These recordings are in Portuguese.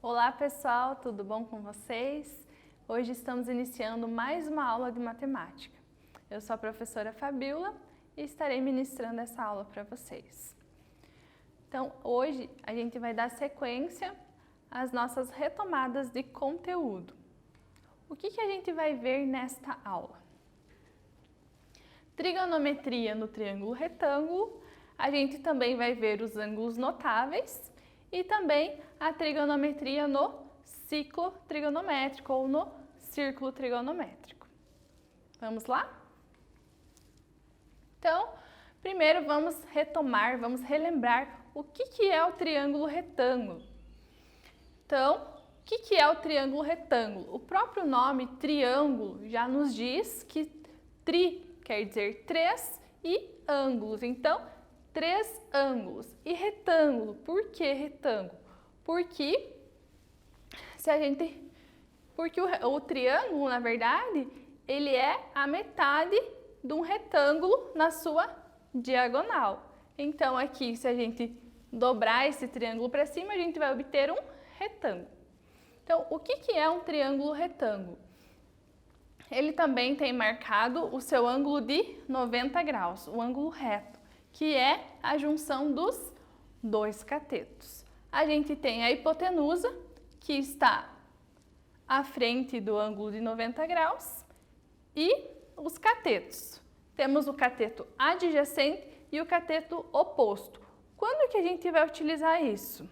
Olá pessoal, tudo bom com vocês? Hoje estamos iniciando mais uma aula de matemática. Eu sou a professora Fabiola e estarei ministrando essa aula para vocês. Então, hoje a gente vai dar sequência às nossas retomadas de conteúdo. O que a gente vai ver nesta aula? Trigonometria no triângulo retângulo, a gente também vai ver os ângulos notáveis e também a trigonometria no ciclo trigonométrico ou no círculo trigonométrico. Vamos lá? Então, primeiro vamos retomar, vamos relembrar o que é o triângulo retângulo. Então, o que é o triângulo retângulo? O próprio nome triângulo já nos diz que tri quer dizer três e ângulos. Então, três ângulos. E retângulo, por que retângulo? Porque o triângulo, na verdade, ele é a metade de um retângulo na sua diagonal. Então, aqui, se a gente dobrar esse triângulo para cima, a gente vai obter um retângulo. Então, o que é um triângulo retângulo? Ele também tem marcado o seu ângulo de 90 graus, o ângulo reto, que é a junção dos dois catetos. A gente tem a hipotenusa, que está à frente do ângulo de 90 graus, e os catetos. Temos o cateto adjacente e o cateto oposto. Quando que a gente vai utilizar isso?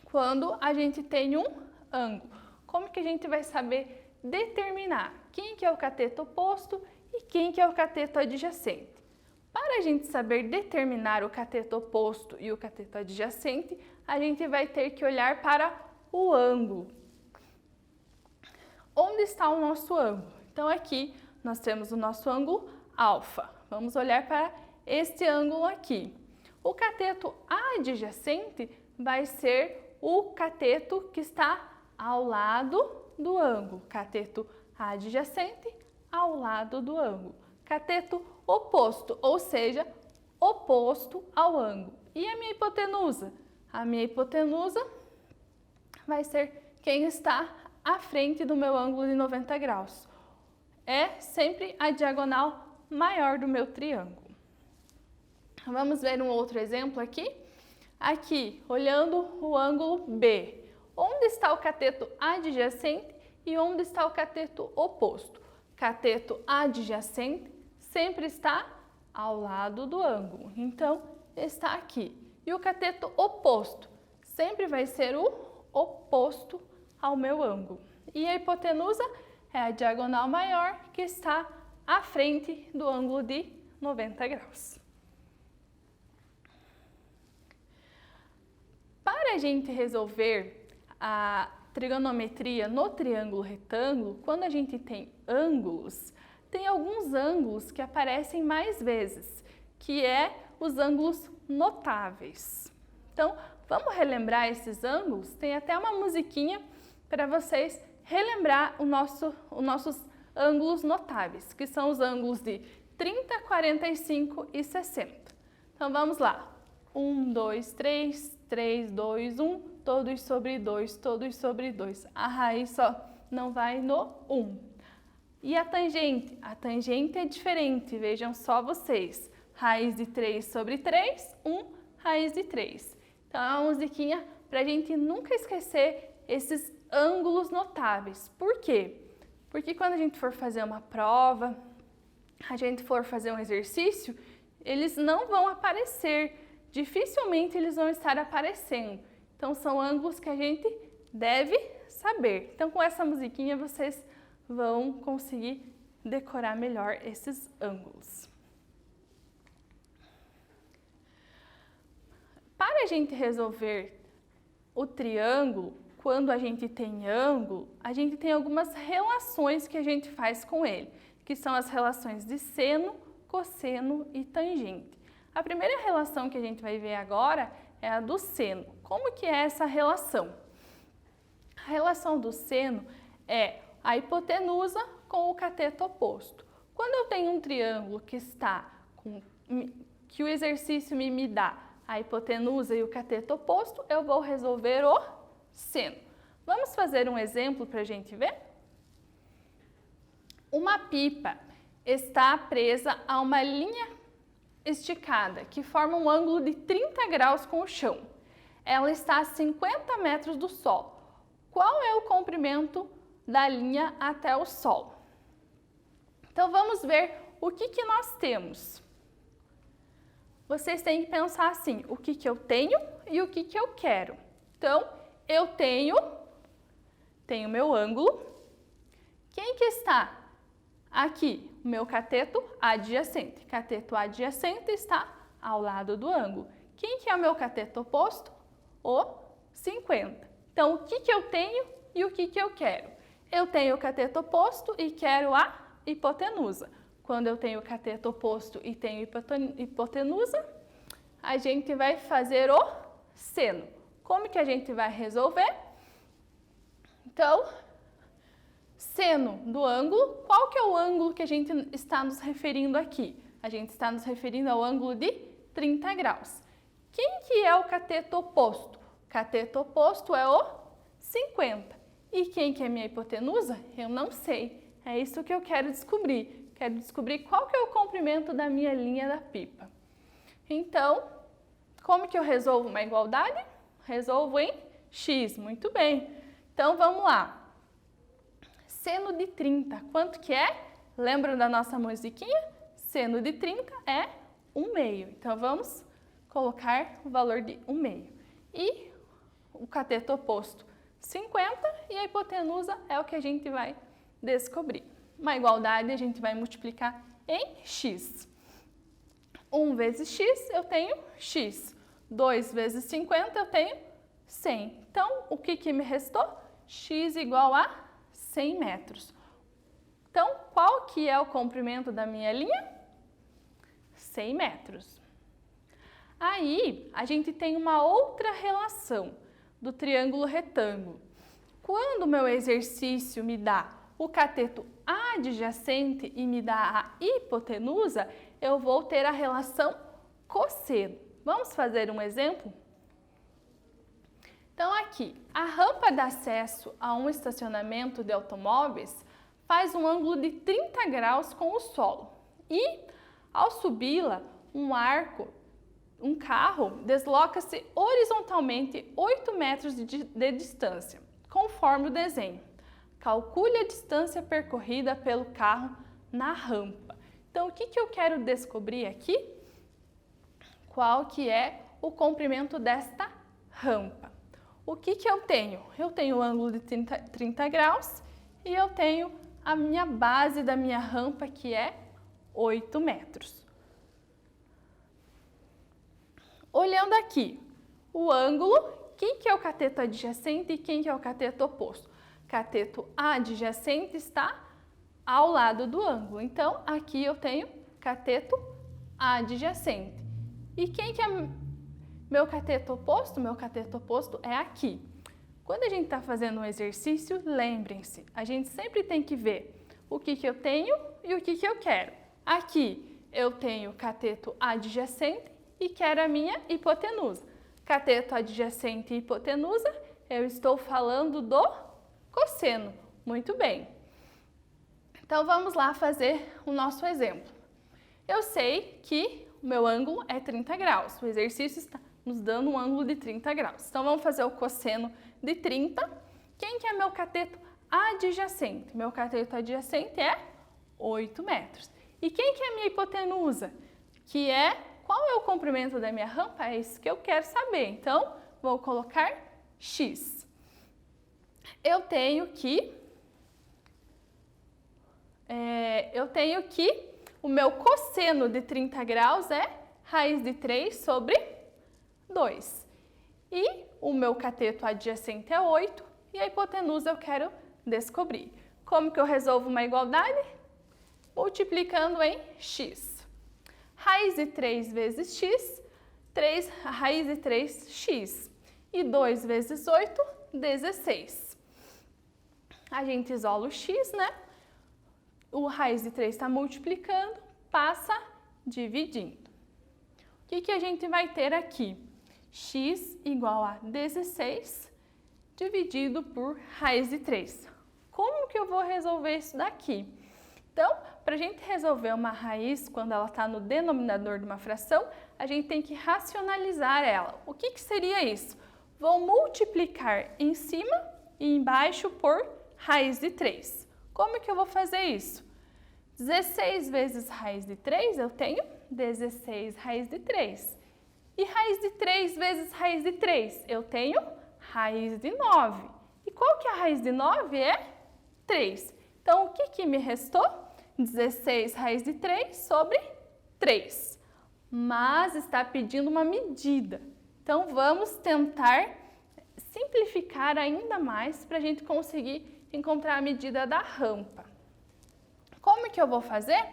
Quando a gente tem um ângulo. Como que a gente vai saber determinar quem que é o cateto oposto e quem que é o cateto adjacente? Para a gente saber determinar o cateto oposto e o cateto adjacente, a gente vai ter que olhar para o ângulo. Onde está o nosso ângulo? Então, aqui nós temos o nosso ângulo alfa. Vamos olhar para este ângulo aqui. O cateto adjacente vai ser o cateto que está ao lado do ângulo. Cateto adjacente ao lado do ângulo. Cateto oposto, ou seja, oposto ao ângulo. E a minha hipotenusa? A minha hipotenusa vai ser quem está à frente do meu ângulo de 90 graus. É sempre a diagonal maior do meu triângulo. Vamos ver um outro exemplo aqui. Aqui, olhando o ângulo B. Onde está o cateto adjacente e onde está o cateto oposto? Cateto adjacente sempre está ao lado do ângulo, então está aqui. E o cateto oposto sempre vai ser o oposto ao meu ângulo. E a hipotenusa é a diagonal maior que está à frente do ângulo de 90 graus. Para a gente resolver a trigonometria no triângulo retângulo, quando a gente tem ângulos, tem alguns ângulos que aparecem mais vezes, que é os ângulos notáveis. Então, vamos relembrar esses ângulos? Tem até uma musiquinha para vocês relembrar os nossos ângulos notáveis, que são os ângulos de 30, 45 e 60. Então, vamos lá. 1, 2, 3, 3, 2, 1, todos sobre 2, todos sobre 2. A raiz só não vai no 1. E a tangente? A tangente é diferente, vejam só vocês. Raiz de 3 sobre 3, 1, raiz de 3. Então, é uma musiquinha para a gente nunca esquecer esses ângulos notáveis. Por quê? Porque quando a gente for fazer uma prova, a gente for fazer um exercício, eles não vão aparecer. Dificilmente eles vão estar aparecendo. Então, são ângulos que a gente deve saber. Então, com essa musiquinha, vocês vão conseguir decorar melhor esses ângulos. Para a gente resolver o triângulo, quando a gente tem ângulo, a gente tem algumas relações que a gente faz com ele, que são as relações de seno, cosseno e tangente. A primeira relação que a gente vai ver agora é a do seno. Como que é essa relação? A relação do seno é a hipotenusa com o cateto oposto. Quando eu tenho um triângulo que o exercício me dá a hipotenusa e o cateto oposto, eu vou resolver o seno. Vamos fazer um exemplo para a gente ver? Uma pipa está presa a uma linha esticada que forma um ângulo de 30 graus com o chão. Ela está a 50 metros do solo. Qual é o comprimento da linha até o solo? Então vamos ver o que nós temos. Vocês têm que pensar assim, o que eu tenho e o que eu quero. Então, eu tenho meu ângulo. Quem que está aqui? O meu cateto adjacente. Cateto adjacente está ao lado do ângulo. Quem que é o meu cateto oposto? O 50. Então, o que eu tenho e o que eu quero? Eu tenho o cateto oposto e quero a hipotenusa. Quando eu tenho o cateto oposto e tenho hipotenusa, a gente vai fazer o seno. Como que a gente vai resolver? Então, seno do ângulo, qual que é o ângulo que a gente está nos referindo aqui? A gente está nos referindo ao ângulo de 30 graus. Quem que é o cateto oposto? O cateto oposto é o 50. E quem que é minha hipotenusa? Eu não sei. É isso que eu quero descobrir. Quero descobrir qual que é o comprimento da minha linha da pipa. Então, como que eu resolvo uma igualdade? Resolvo em x, muito bem. Então, vamos lá. Seno de 30, quanto que é? Lembra da nossa musiquinha? Seno de 30 é 1/2. Então, vamos colocar o valor de 1/2. E o cateto oposto, 50, e a hipotenusa é o que a gente vai descobrir. Uma igualdade a gente vai multiplicar em x. 1 vezes x, eu tenho x. 2 vezes 50, eu tenho 100. Então, o que me restou? X igual a 100 metros. Então, qual que é o comprimento da minha linha? 100 metros. Aí, a gente tem uma outra relação do triângulo retângulo. Quando o meu exercício me dá o cateto adjacente e me dá a hipotenusa, eu vou ter a relação cosseno. Vamos fazer um exemplo? Então, aqui, a rampa de acesso a um estacionamento de automóveis faz um ângulo de 30 graus com o solo. E, ao subi-la, um carro desloca-se horizontalmente 8 metros de distância, conforme o desenho. Calcule a distância percorrida pelo carro na rampa. Então, o que eu quero descobrir aqui? Qual que é o comprimento desta rampa? O que eu tenho? Eu tenho o ângulo de 30 graus e eu tenho a minha base da minha rampa, que é 8 metros. Olhando aqui, o ângulo, quem que é o cateto adjacente e quem que é o cateto oposto? Cateto adjacente está ao lado do ângulo. Então, aqui eu tenho cateto adjacente. E quem que é meu cateto oposto? Meu cateto oposto é aqui. Quando a gente está fazendo um exercício, lembrem-se, a gente sempre tem que ver o que eu tenho e o que eu quero. Aqui eu tenho cateto adjacente e quero a minha hipotenusa. Cateto adjacente e hipotenusa, eu estou falando do cosseno. Muito bem. Então, vamos lá fazer o nosso exemplo. Eu sei que o meu ângulo é 30 graus. O exercício está nos dando um ângulo de 30 graus. Então, vamos fazer o cosseno de 30. Quem que é meu cateto adjacente? Meu cateto adjacente é 8 metros. E quem que é minha hipotenusa? Qual é o comprimento da minha rampa? É isso que eu quero saber. Então, vou colocar x. Eu tenho que o meu cosseno de 30 graus é raiz de 3 sobre 2. E o meu cateto adjacente é 8 e a hipotenusa eu quero descobrir. Como que eu resolvo uma igualdade? Multiplicando em x. Raiz de 3 vezes x, raiz de 3x. E 2 vezes 8, 16. A gente isola o x, né? o raiz de 3 está multiplicando, passa dividindo. O que a gente vai ter aqui? X igual a 16 dividido por raiz de 3. Como que eu vou resolver isso daqui? Então, para a gente resolver uma raiz quando ela está no denominador de uma fração, a gente tem que racionalizar ela. O que seria isso? Vou multiplicar em cima e embaixo por raiz de 3. Como que eu vou fazer isso? 16 vezes raiz de 3, eu tenho 16 raiz de 3. E raiz de 3 vezes raiz de 3, eu tenho raiz de 9. E qual que é a raiz de 9? É 3. Então, o que me restou? 16 raiz de 3 sobre 3. Mas está pedindo uma medida. Então, vamos tentar simplificar ainda mais para a gente conseguir encontrar a medida da rampa. Como que eu vou fazer?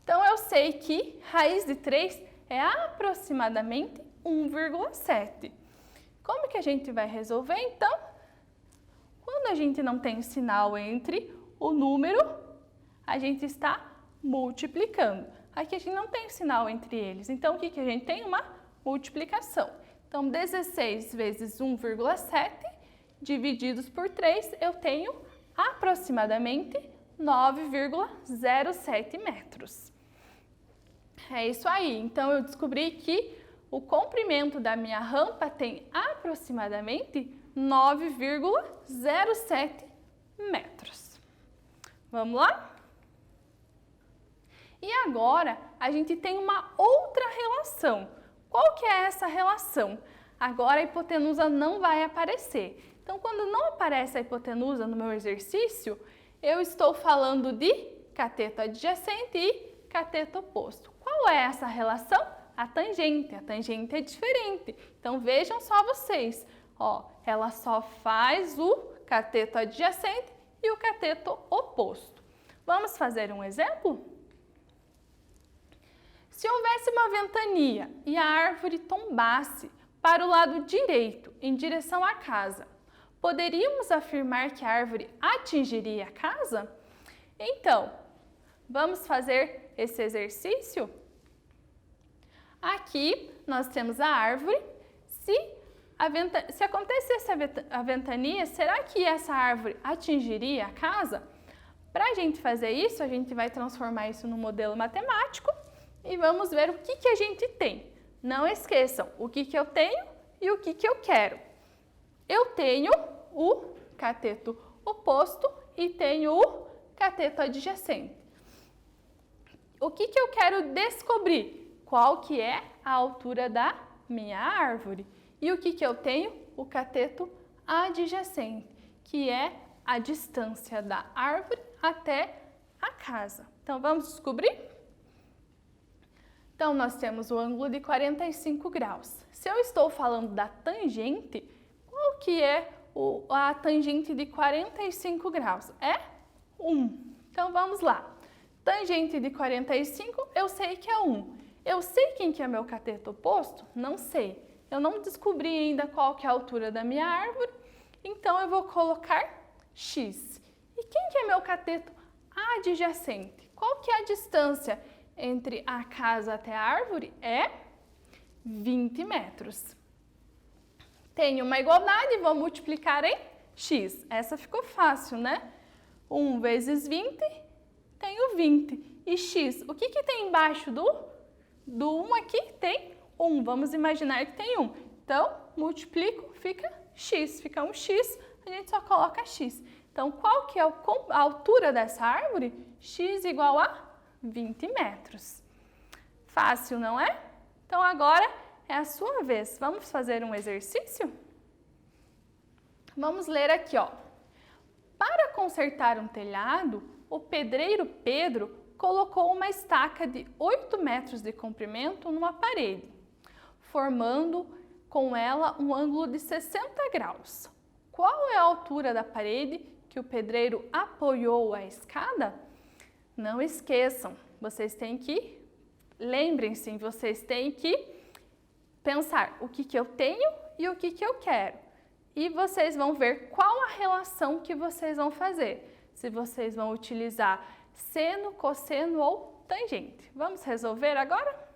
Então, eu sei que raiz de 3 é aproximadamente 1,7. Como que a gente vai resolver, então? Quando a gente não tem sinal entre o número, a gente está multiplicando. Aqui a gente não tem sinal entre eles, então o que a gente tem? Uma multiplicação. Então, 16 vezes 1,7 divididos por 3, eu tenho aproximadamente 9,07 metros. É isso aí. Então, eu descobri que o comprimento da minha rampa tem aproximadamente 9,07 metros. Vamos lá? E agora, a gente tem uma outra relação. Qual que é essa relação? Agora, a hipotenusa não vai aparecer. Então, quando não aparece a hipotenusa no meu exercício, eu estou falando de cateto adjacente e cateto oposto. Qual é essa relação? A tangente. A tangente é diferente. Então, vejam só vocês. Ó, ela só faz o cateto adjacente e o cateto oposto. Vamos fazer um exemplo? Se houvesse uma ventania e a árvore tombasse para o lado direito, em direção à casa, poderíamos afirmar que a árvore atingiria a casa? Então, vamos fazer esse exercício? Aqui nós temos a árvore. Se acontecesse a ventania, será que essa árvore atingiria a casa? Para a gente fazer isso, a gente vai transformar isso no modelo matemático e vamos ver o que a gente tem. Não esqueçam o que eu tenho e o que eu quero. Eu tenho o cateto oposto e tenho o cateto adjacente. O que eu quero descobrir? Qual que é a altura da minha árvore? E o que eu tenho? O cateto adjacente, que é a distância da árvore até a casa. Então, vamos descobrir? Então, nós temos o ângulo de 45 graus. Se eu estou falando da tangente, qual que é a tangente de 45 graus? É 1. Então, vamos lá. Tangente de 45, eu sei que é 1. Eu sei quem que é meu cateto oposto? Não sei. Eu não descobri ainda qual que é a altura da minha árvore, então eu vou colocar x. E quem que é meu cateto adjacente? Qual que é a distância entre a casa até a árvore? É 20 metros. Tenho uma igualdade, vou multiplicar em x. Essa ficou fácil, né? 1 vezes 20, tenho 20. E x, o que tem embaixo do 1 aqui? Tem 1. Vamos imaginar que tem 1. Então, multiplico, fica x. Fica um x, a gente só coloca x. Então, qual que é a altura dessa árvore? X igual a 20 metros. Fácil, não é? Então, agora é a sua vez. Vamos fazer um exercício? Vamos ler aqui, ó. Para consertar um telhado, o pedreiro Pedro colocou uma estaca de 8 metros de comprimento numa parede, formando com ela um ângulo de 60 graus. Qual é a altura da parede que o pedreiro apoiou a escada? Não esqueçam, lembrem-se, vocês têm que pensar o que eu tenho e o que eu quero. E vocês vão ver qual a relação que vocês vão fazer. Se vocês vão utilizar seno, cosseno ou tangente. Vamos resolver agora?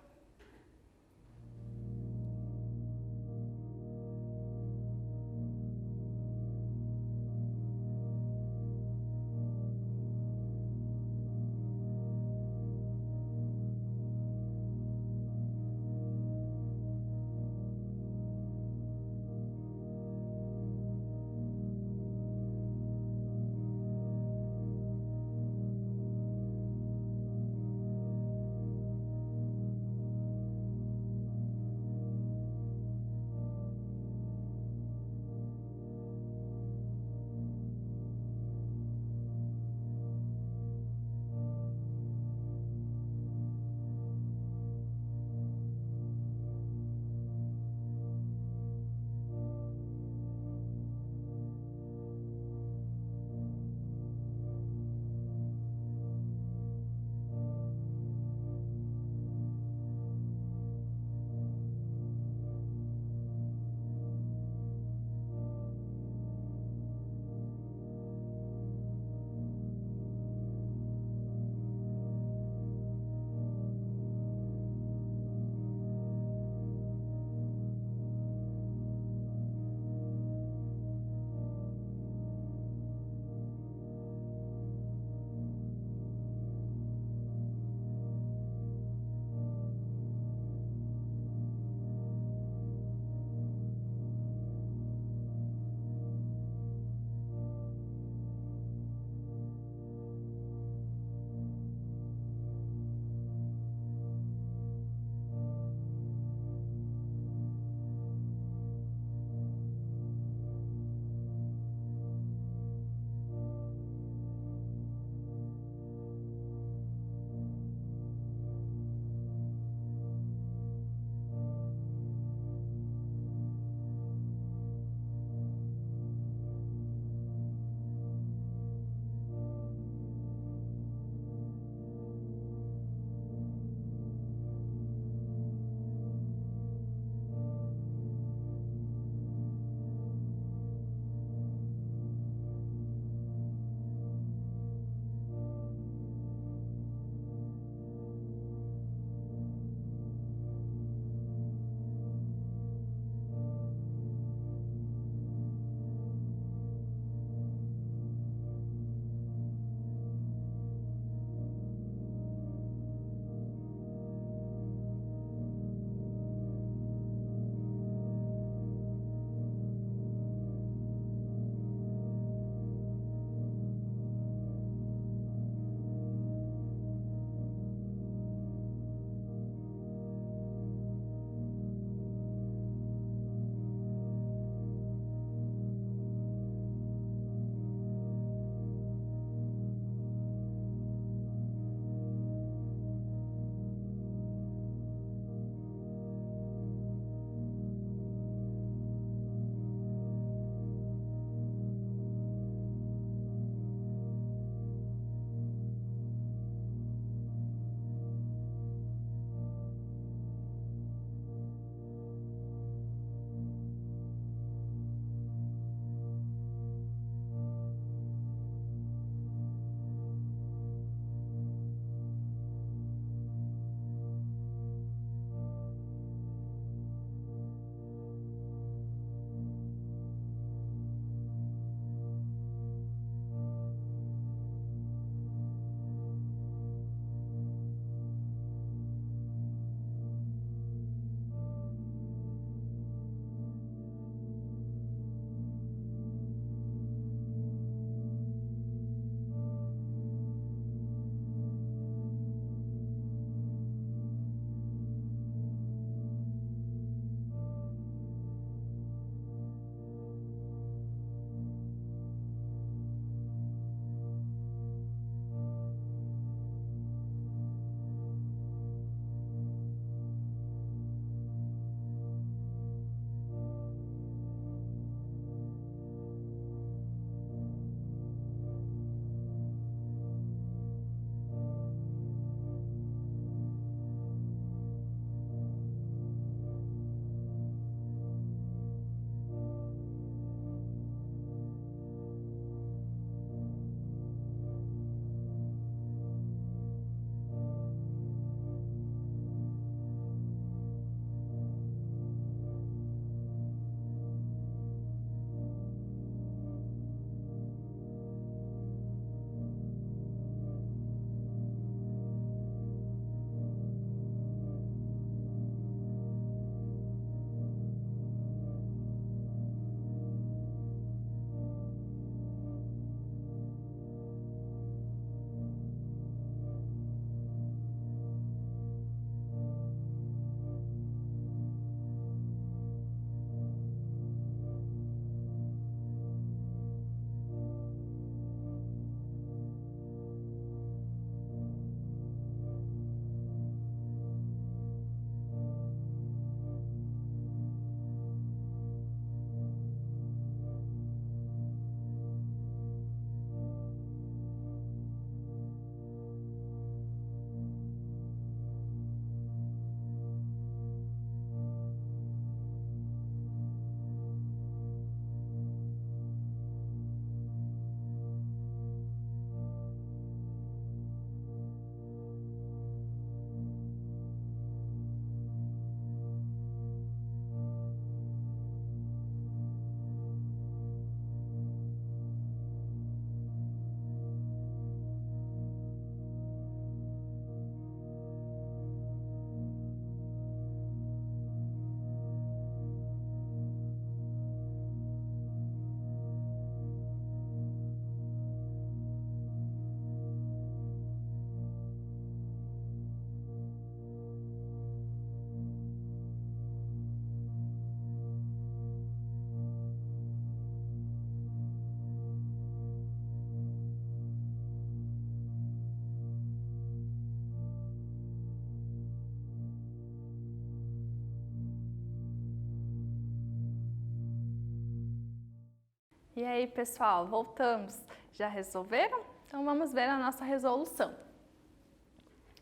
E aí, pessoal, voltamos. Já resolveram? Então, vamos ver a nossa resolução.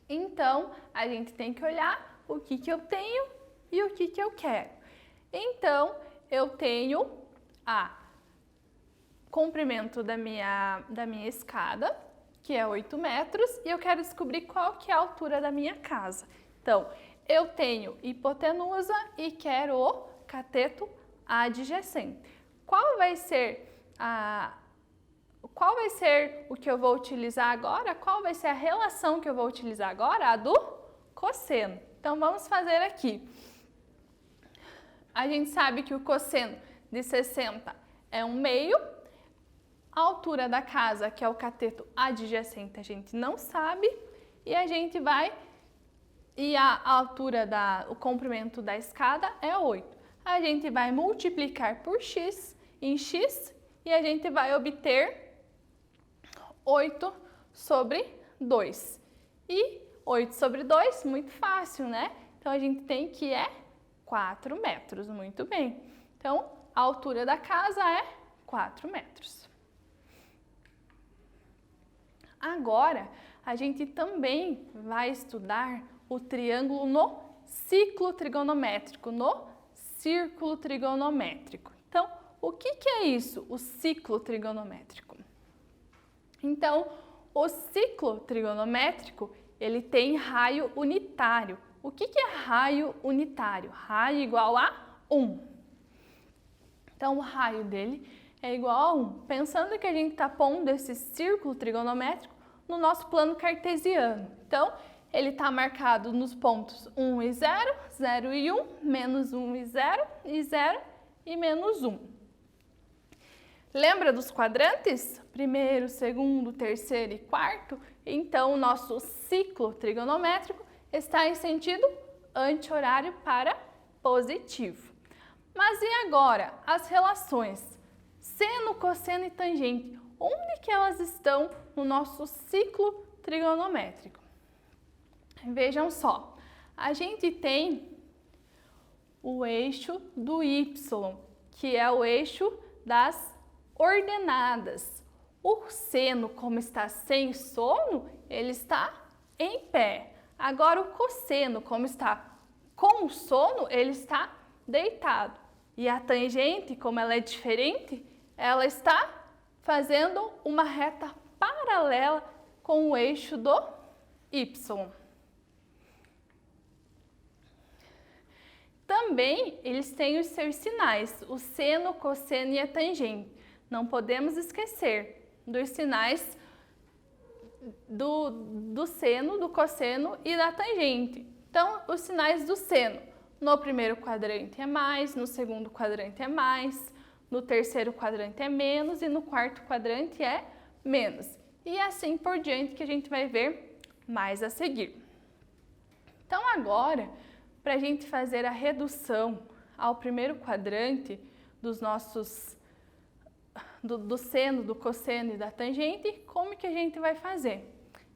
Então, a gente tem que olhar o que eu tenho e o que eu quero. Então, eu tenho a comprimento da minha escada, que é 8 metros, e eu quero descobrir qual que é a altura da minha casa. Então, eu tenho hipotenusa e quero o cateto adjacente. Qual vai ser o que eu vou utilizar agora? Qual vai ser a relação que eu vou utilizar agora? A do cosseno. Então, vamos fazer aqui. A gente sabe que o cosseno de 60 é 1/2. A altura da casa, que é o cateto adjacente, a gente não sabe. E a gente vai... E a altura, o comprimento da escada é 8. A gente vai multiplicar por x em x e a gente vai obter 8 sobre 2. E 8 sobre 2, muito fácil, né? Então, a gente tem que é 4 metros, muito bem. Então, a altura da casa é 4 metros. Agora, a gente também vai estudar o triângulo no ciclo trigonométrico, no círculo trigonométrico. Então, o que é isso, o ciclo trigonométrico? Então, o ciclo trigonométrico, ele tem raio unitário. O que é raio unitário? Raio igual a 1. Então, o raio dele é igual a 1. Pensando que a gente está pondo esse círculo trigonométrico no nosso plano cartesiano. Então, ele está marcado nos pontos 1 e 0, 0 e 1, menos 1 e 0 e menos 1. Lembra dos quadrantes? Primeiro, segundo, terceiro e quarto? Então, o nosso ciclo trigonométrico está em sentido anti-horário para positivo. Mas e agora? As relações seno, cosseno e tangente. Onde que elas estão no nosso ciclo trigonométrico? Vejam só, a gente tem o eixo do y, que é o eixo das ordenadas. O seno, como está sem sono, ele está em pé. Agora, o cosseno, como está com sono, ele está deitado. E a tangente, como ela é diferente, ela está fazendo uma reta paralela com o eixo do y. Também eles têm os seus sinais, o seno, cosseno e a tangente. Não podemos esquecer dos sinais do seno, do cosseno e da tangente. Então, os sinais do seno. No primeiro quadrante é mais, no segundo quadrante é mais, no terceiro quadrante é menos e no quarto quadrante é menos. E assim por diante, que a gente vai ver mais a seguir. Então, agora, para a gente fazer a redução ao primeiro quadrante dos nossos do seno, do cosseno e da tangente, como que a gente vai fazer?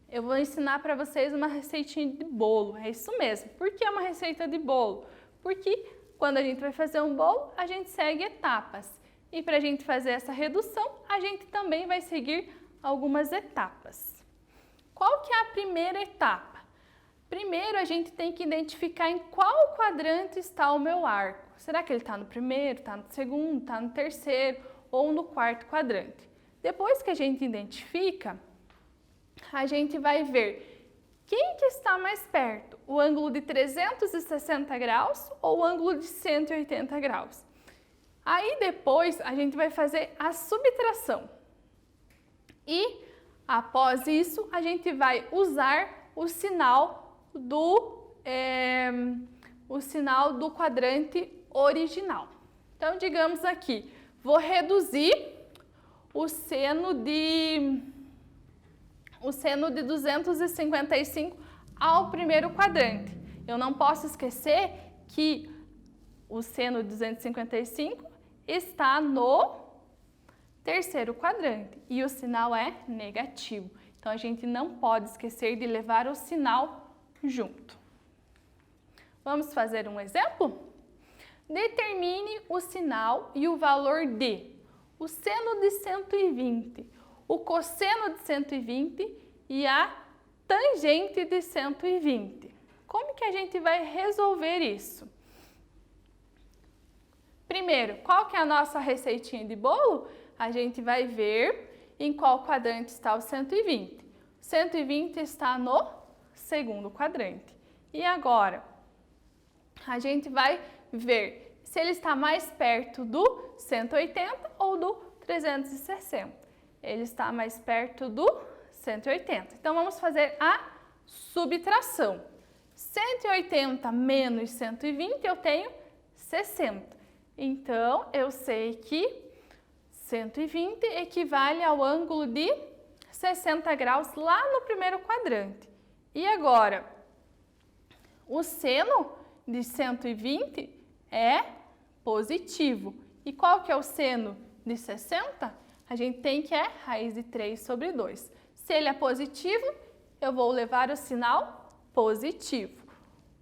Eu vou ensinar para vocês uma receitinha de bolo, é isso mesmo. Por que é uma receita de bolo? Porque quando a gente vai fazer um bolo, a gente segue etapas. E para a gente fazer essa redução, a gente também vai seguir algumas etapas. Qual que é a primeira etapa? Primeiro, a gente tem que identificar em qual quadrante está o meu arco. Será que ele está no primeiro, está no segundo, está no terceiro ou no quarto quadrante? Depois que a gente identifica, a gente vai ver quem que está mais perto, o ângulo de 360 graus ou o ângulo de 180 graus. Aí depois a gente vai fazer a subtração. E após isso, a gente vai usar o sinal do quadrante original. Então, digamos aqui, vou reduzir o seno de 255 ao primeiro quadrante. Eu não posso esquecer que o seno de 255 está no terceiro quadrante e o sinal é negativo. Então, a gente não pode esquecer de levar o sinal junto. Vamos fazer um exemplo? Determine o sinal e o valor de o seno de 120, o cosseno de 120 e a tangente de 120. Como que a gente vai resolver isso? Primeiro, qual que é a nossa receitinha de bolo? A gente vai ver em qual quadrante está o 120. 120 está no segundo quadrante. E agora, a gente vai ver se ele está mais perto do 180 ou do 360. Ele está mais perto do 180. Então, vamos fazer a subtração. 180 menos 120, eu tenho 60. Então, eu sei que 120 equivale ao ângulo de 60 graus lá no primeiro quadrante. E agora, o seno de 120 é positivo. E qual que é o seno de 60? A gente tem que é raiz de 3 sobre 2. Se ele é positivo, eu vou levar o sinal positivo.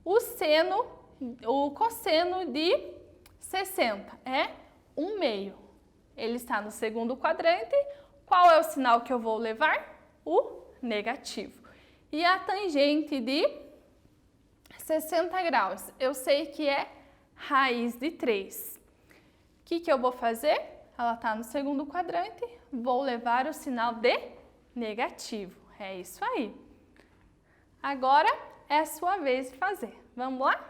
O cosseno de 60 é 1/2. Ele está no segundo quadrante. Qual é o sinal que eu vou levar? O negativo. E a tangente de 60 graus, eu sei que é raiz de 3. O que eu vou fazer? Ela está no segundo quadrante, vou levar o sinal de negativo. É isso aí. Agora é a sua vez de fazer. Vamos lá?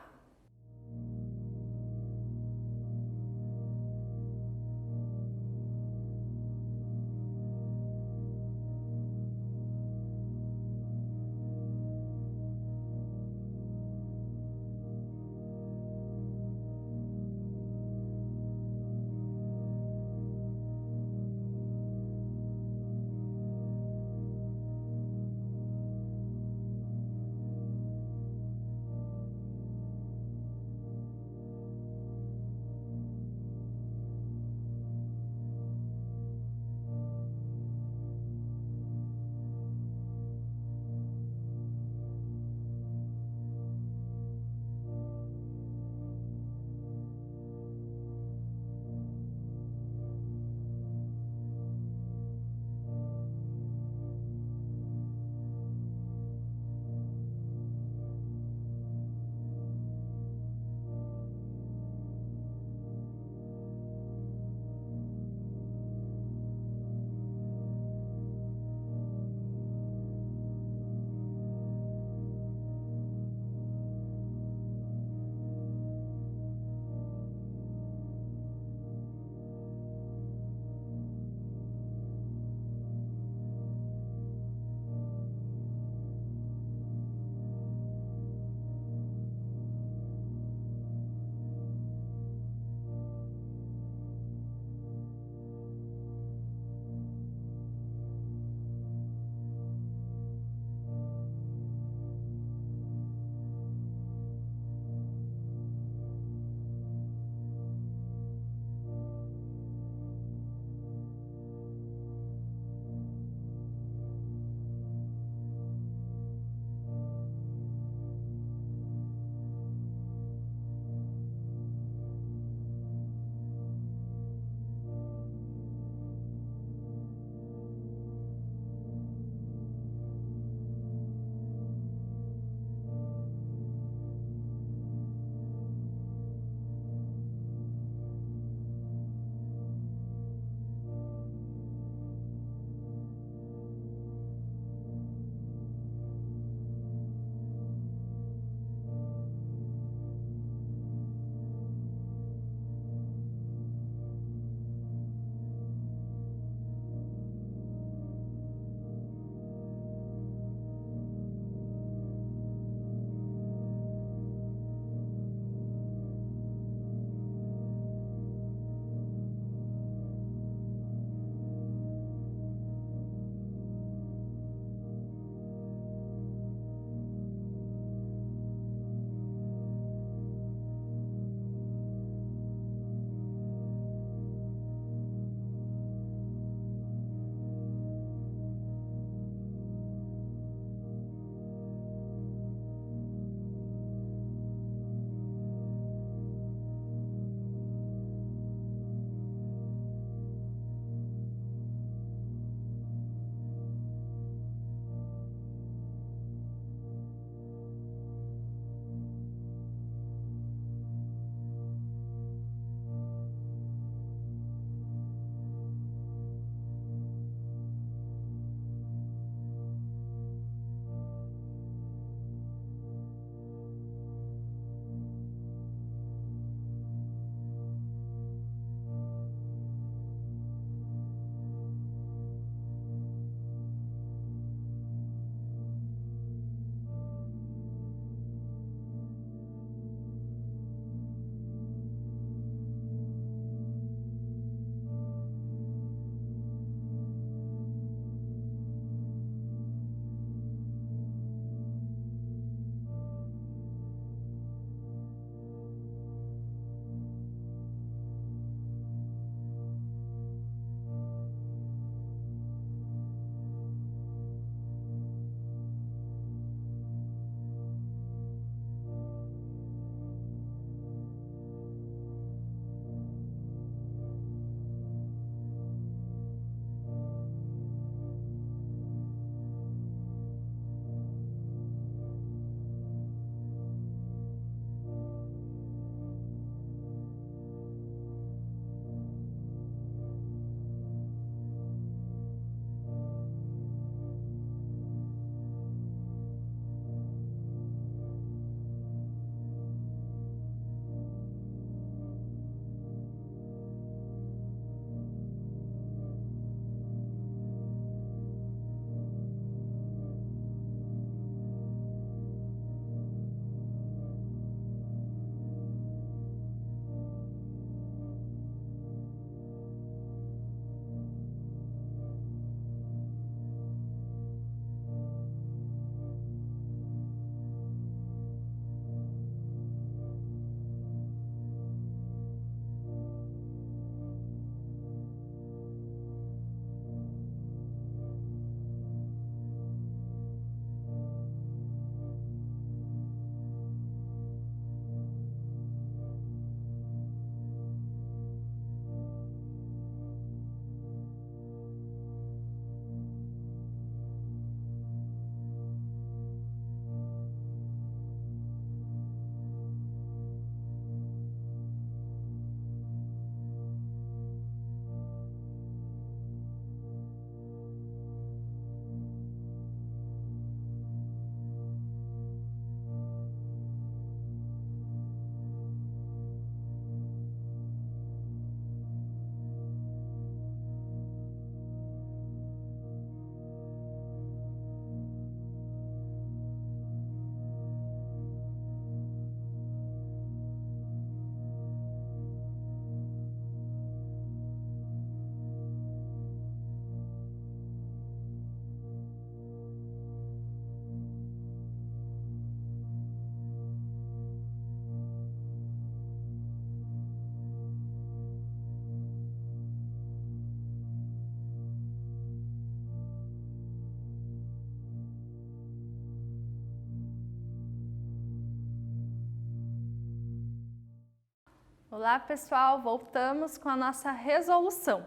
Olá, pessoal, voltamos com a nossa resolução.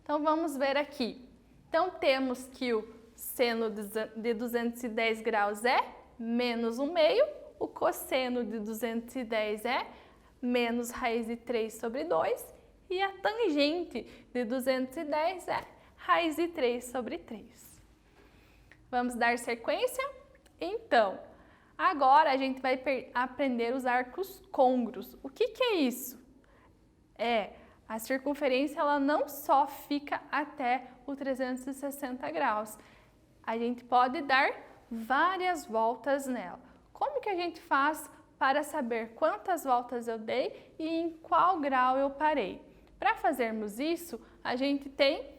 Então, vamos ver aqui. Então, temos que o seno de 210 graus é menos 1/2, o cosseno de 210 é menos raiz de 3 sobre 2 e a tangente de 210 é raiz de 3 sobre 3. Vamos dar sequência? Então, agora a gente vai aprender os arcos côngruos. O que é isso? A circunferência ela não só fica até o 360 graus. A gente pode dar várias voltas nela. Como que a gente faz para saber quantas voltas eu dei e em qual grau eu parei? Para fazermos isso, a gente tem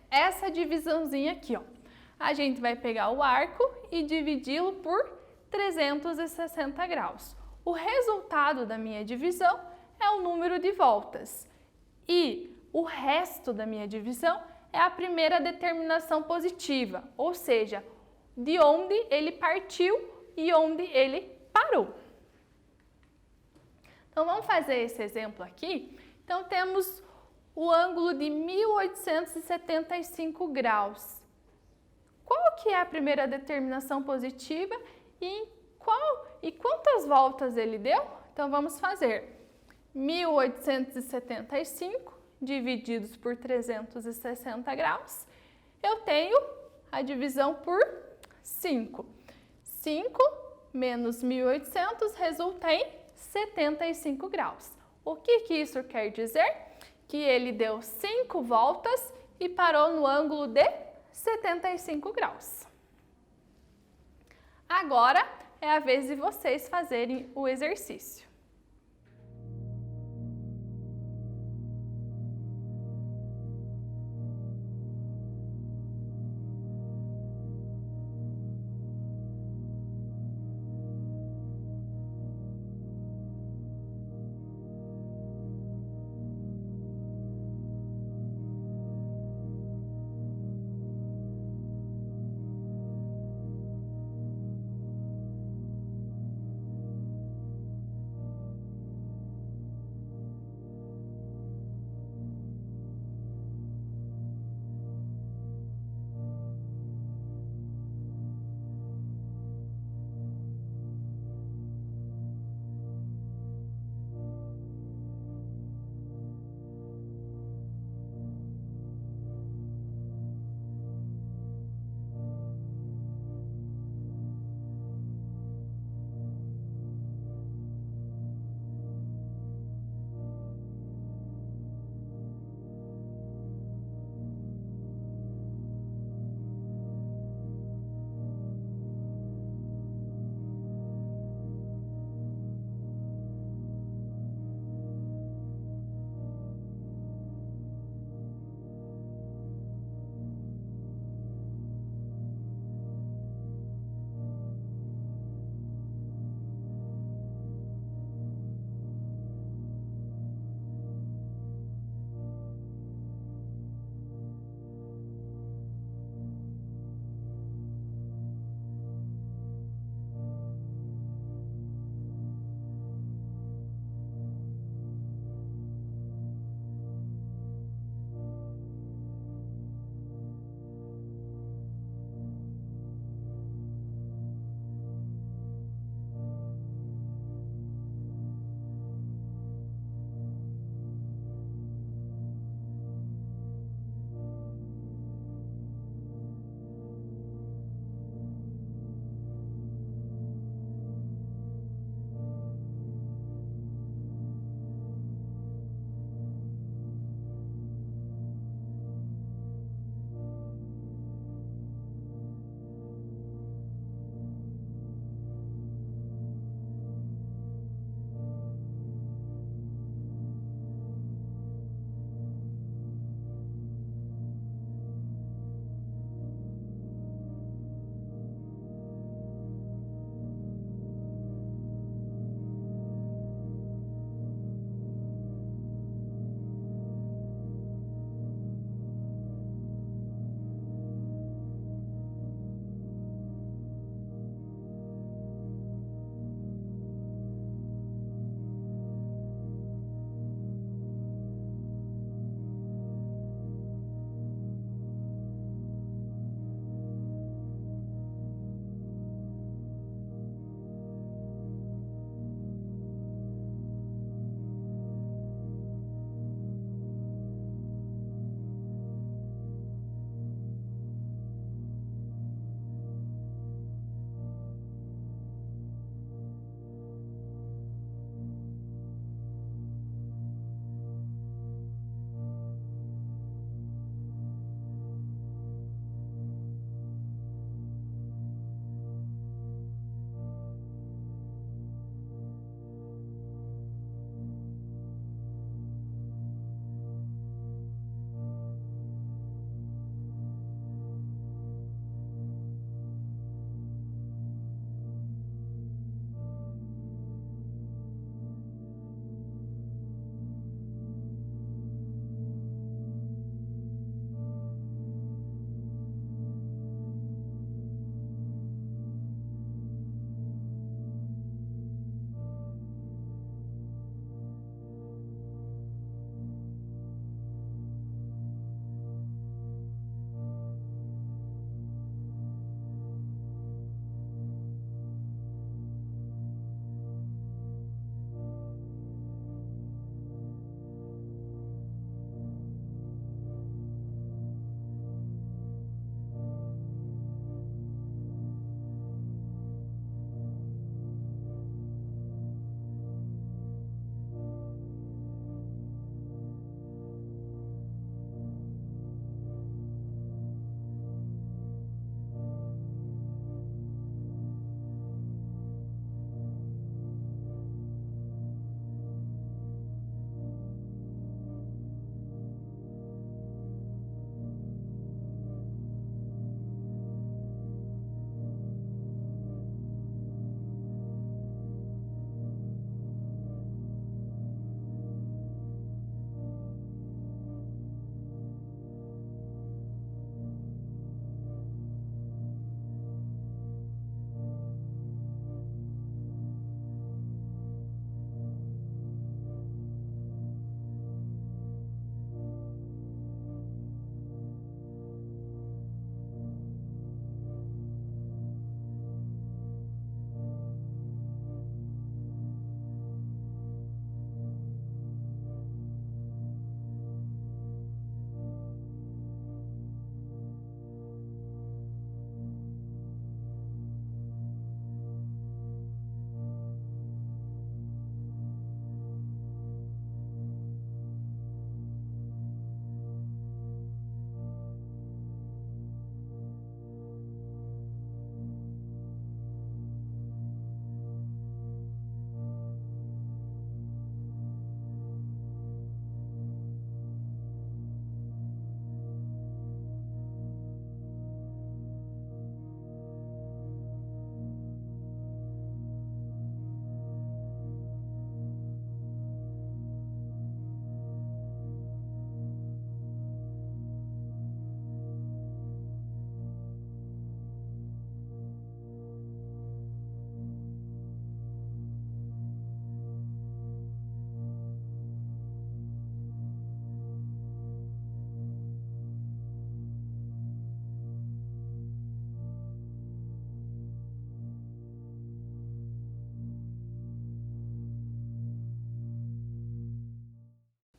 essa divisãozinha aqui, ó. A gente vai pegar o arco e dividi-lo por 360 graus. O resultado da minha divisão é o número de voltas. E o resto da minha divisão é a primeira determinação positiva, ou seja, de onde ele partiu e onde ele parou. Então, vamos fazer esse exemplo aqui. Então, temos o ângulo de 1875 graus. Qual que é a primeira determinação positiva e quantas voltas ele deu? Então, vamos fazer 1875 divididos por 360 graus. Eu tenho a divisão por 5. 5 menos 1800 resulta em 75 graus. O que isso quer dizer? Que ele deu 5 voltas e parou no ângulo de 75 graus. Agora é a vez de vocês fazerem o exercício.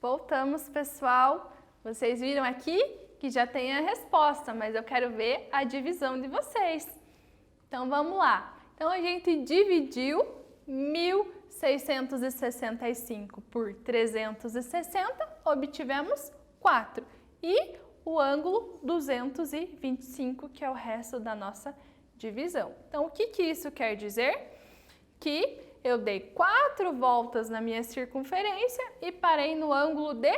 Voltamos, pessoal. Vocês viram aqui que já tem a resposta, mas eu quero ver a divisão de vocês. Então, vamos lá. Então, a gente dividiu 1.665 por 360, obtivemos 4. E o ângulo 225, que é o resto da nossa divisão. Então, o que isso quer dizer? Que eu dei 4 voltas na minha circunferência e parei no ângulo de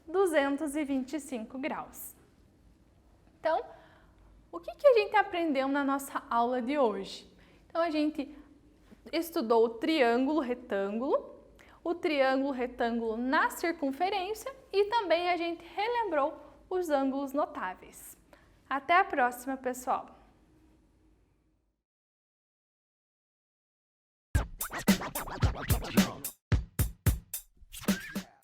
225 graus. Então, o que a gente aprendeu na nossa aula de hoje? Então, a gente estudou o triângulo retângulo na circunferência e também a gente relembrou os ângulos notáveis. Até a próxima, pessoal!